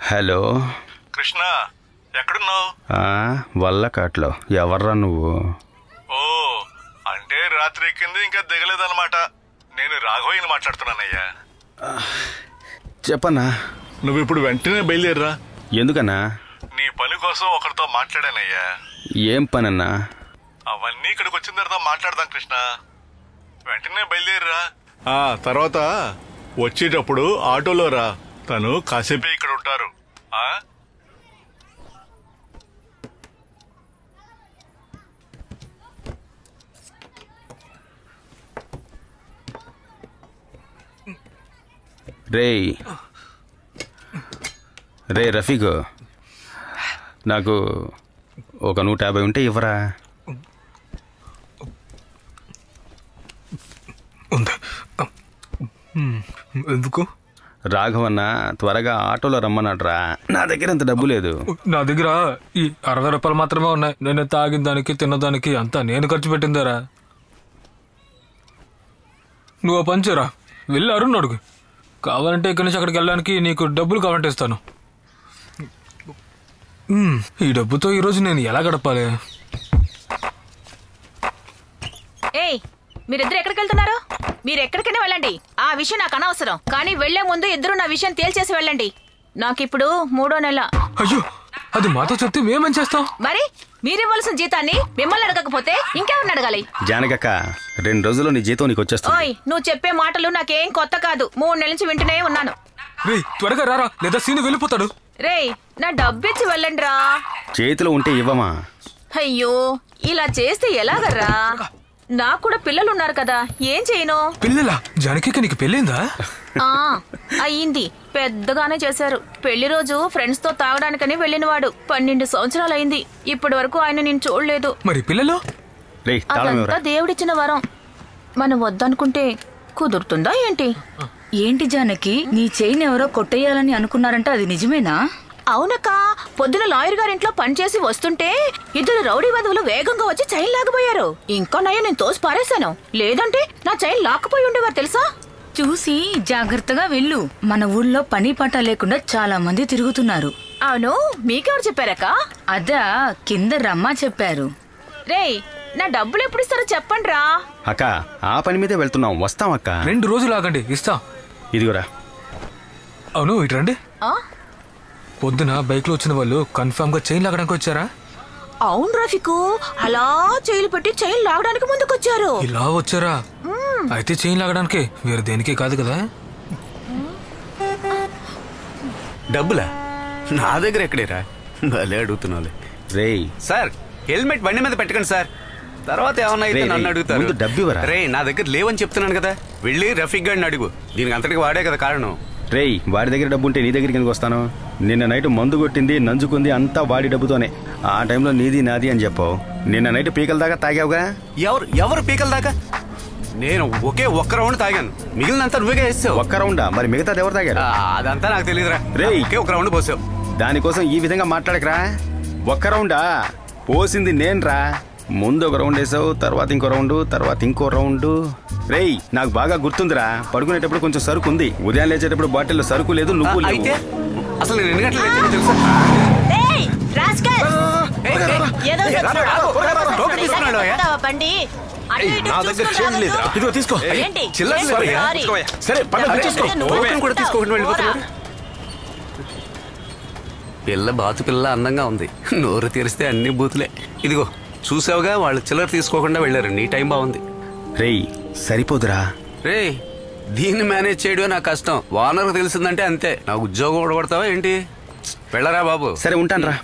Hello Krishna, ఎక్కడున్నావు? వల్లకాట్లో. ఎవర్రా నువ్వు? ఓ, అంటే రాత్రి ఎక్కింది ఇంకా దిగలేదన్నమాట. నేను రాఘవయ్యని మాట్లాడుతున్నానయ్యా. చెప్పన్నా. నువ్వు ఇప్పుడు వెంటనే బయలుదేరరా. ఎందుకన్నా? నీ పని కోసం ఒకరితో మాట్లాడానయ్యా. ఏం పనన్నా? అవన్నీ ఇక్కడికి వచ్చిన తర్వాత మాట్లాడదాం కృష్ణ. వెంటనే బయలుదేరరా. తర్వాత వచ్చేటప్పుడు ఆటోలో రా. తను కాసేపే ఇక్కడ ఉంటారు. రే రఫీక్, నాకు ఒక 150 ఉంటే ఇవ్వరా? ఎందుకు? రాఘవన్న త్వరగా ఆటోలో రమ్మన్నాడ్రా. నా దగ్గర అంత డబ్బు లేదు. నా దగ్గర ఈ 60 రూపాయలు మాత్రమే ఉన్నాయి. నేను తాగిన దానికి తిన్నదానికి అంతా నేను ఖర్చు పెట్టిందారా. నువ్వు పంచరా, వెళ్ళి అరుణ్ అడుగు. కావాలంటే ఇక్కడి నుంచి అక్కడికి వెళ్ళడానికి నీకు డబ్బులు కావాలంటే ఇస్తాను. ఈ డబ్బుతో ఈరోజు నేను ఎలా గడపాలి? మీరిద్దరు ఎక్కడికి వెళ్తున్నారు? మీరు ఎక్కడికైనా వెళ్ళండి, ఆ విషయం నాకు అనవసరం. కానీ వెళ్లే ముందు ఇద్దరు నా విషయం తేల్చేసి వెళ్ళండి. నాకిప్పుడు 3వ నెల. అయ్యో, అది మాతో చెప్తే మేమేం చేస్తాం? మరి మీరివ్వాల్సిన జీతాన్ని మిమ్మల్ని అడగకపోతే ఇంకెవరిని అడగాలి? జానకక్క, 2 రోజుల్లో నీ జీతం నీకు వచ్చేస్తుంది. ఓయ్, నువ్వు చెప్పే మాటలు నాకేం కొత్త కాదు. 3 నెలల నుంచి వింటూనే ఉన్నాను. రే, త్వరగా రారా, లేదా సీను వెళ్ళిపోతాడు. రే, నా డబ్బిచ్చి వెళ్ళండి రా. చేతిలో ఉంటే ఇవ్వమా? అయ్యో, ఇలా చేస్తే ఎలాగర్రా? నాకు కూడా పిల్లలున్నారు కదా, ఏం చేయను? పిల్లలా? జానకి నీకు పెళ్ళిందా? అయ్యింది, పెద్దగానే చేశారు. పెళ్లి రోజు ఫ్రెండ్స్ తో తాగడానికని వెళ్ళినవాడు. 12 సంవత్సరాలైంది. ఇప్పటి వరకు ఆయన నేను చూడలేదు. మరి పిల్లలు? అదంతా దేవుడిచ్చిన వరం. మనం వద్దనుకుంటే కుదురుతుందా ఏంటి? ఏంటి జానకి, నీ చైన్ ఎవరో కొట్టేయాలని అనుకున్నారంట, అది నిజమేనా? అవునక్క, పొద్దున లాయర్ గారింట్లో పనిచేసి వస్తుంటే 2 రౌడీ బంధువులు వేగంగా వచ్చి చైన్ లాగబోయారు. ఇంకా నయ్య నేను తోసి పారేశాను, లేదంటే నా చైన్ లాక్కుపోయి ఉండేవారు తెలుసా. చూసి జాగ్రత్తగా వెళ్ళు. మన ఊళ్ళో పని పాట లేకుండా చాలా మంది తిరుగుతున్నారు. అవును, మీకెవరు చెప్పారక్క? అదా, కింద రమ్మా చెప్పారు. రే, నా డబ్బులు ఎప్పుడు ఇస్తారో చెప్పండి రా. అక్క, ఆ పని మీదే వెళ్తున్నాం, వస్తాం అక్క. 2 రోజులు ఆగండి, ఇస్తా. ఇదిగోరా. అవును, ఇటు రండి. పొద్దున బైక్ లో వచ్చిన వాళ్ళు కన్ఫర్మ్ గా చైన్ లాగడానికి వచ్చారా? అవును రఫీకు, అలా చైన్ పెట్టి చైన్ లాగడానికి ముందుకొచ్చారు. ఇలా వచ్చారా? అయితే చైన్ లాగడానికి, వేరే దేనికి కాదు కదా. డబ్బులా? నా దగ్గర ఎక్కడేరా? భలే అడుగుతున్నావు. రే సార్, హెల్మెట్ బండి మీద పెట్టకండి సార్. తర్వాత ఏమన్నా అయితే నన్ను అడుగుతారు. డబ్బు రే, నా దగ్గర లేవని చెప్తున్నాను కదా. వెళ్ళి రఫీక్ గారిని అడుగు. దీనికి అంతటికి వాడే కదా కారణం. రేయ్, వాడి దగ్గర డబ్బు ఉంటే నీ దగ్గరికి ఎందుకు వస్తాను? నిన్న నైట్ మందు కొట్టింది, నంజుకుంది అంతా వాడి డబ్బుతోనే. ఆ టైంలో నీది నాది అని చెప్పావు. నిన్న నైట్ పీకల దాకా తాగావుగా. ఎవరు పీకల దాకా? నేను ఒక్క రౌండ్ తాగాను, మిగిలినంతా నువ్వేగా వేసావు. ఒక్క రౌండా? మరి మిగతాది ఎవరు తాగారు? అదంతా నాకు తెలియదురా. రేయ్, ఒక రౌండ్ పోసావు. దానికోసం ఈ విధంగా మాట్లాడకరా. ఒక్క రౌండా పోసింది నేనురా. ముందు ఒక రౌండ్ వేసావు, తర్వాత ఇంకో రౌండ్, తర్వాత ఇంకో రౌండ్. రేయ్, నాకు బాగా గుర్తుందిరా. పడుకునేటప్పుడు కొంచెం సరుకు ఉంది, ఉదయం లేచేటప్పుడు బాటిల్లో సరుకు లేదు, నువ్వు అయితే అసలు నేను ఎన్ని గంటలు లేచానో తెలుసా? పిల్ల బాతు పిల్ల అందంగా ఉంది, నోరు తెరిస్తే అన్ని బూతులే. ఇదిగో చూసావుగా, వాళ్ళు చిల్లర తీసుకోకుండా వెళ్ళారు. నీ టైం బాగుంది. రేయ్, సరిపోదురా. రే, దీన్ని మేనేజ్ చేయడమే నా కష్టం. ఓనర్కి తెలిసిందంటే అంతే. నా ఉద్యోగం ఊడగొడతావా ఏంటి? వెళ్ళరా బాబు. సరే, ఉంటాను రా.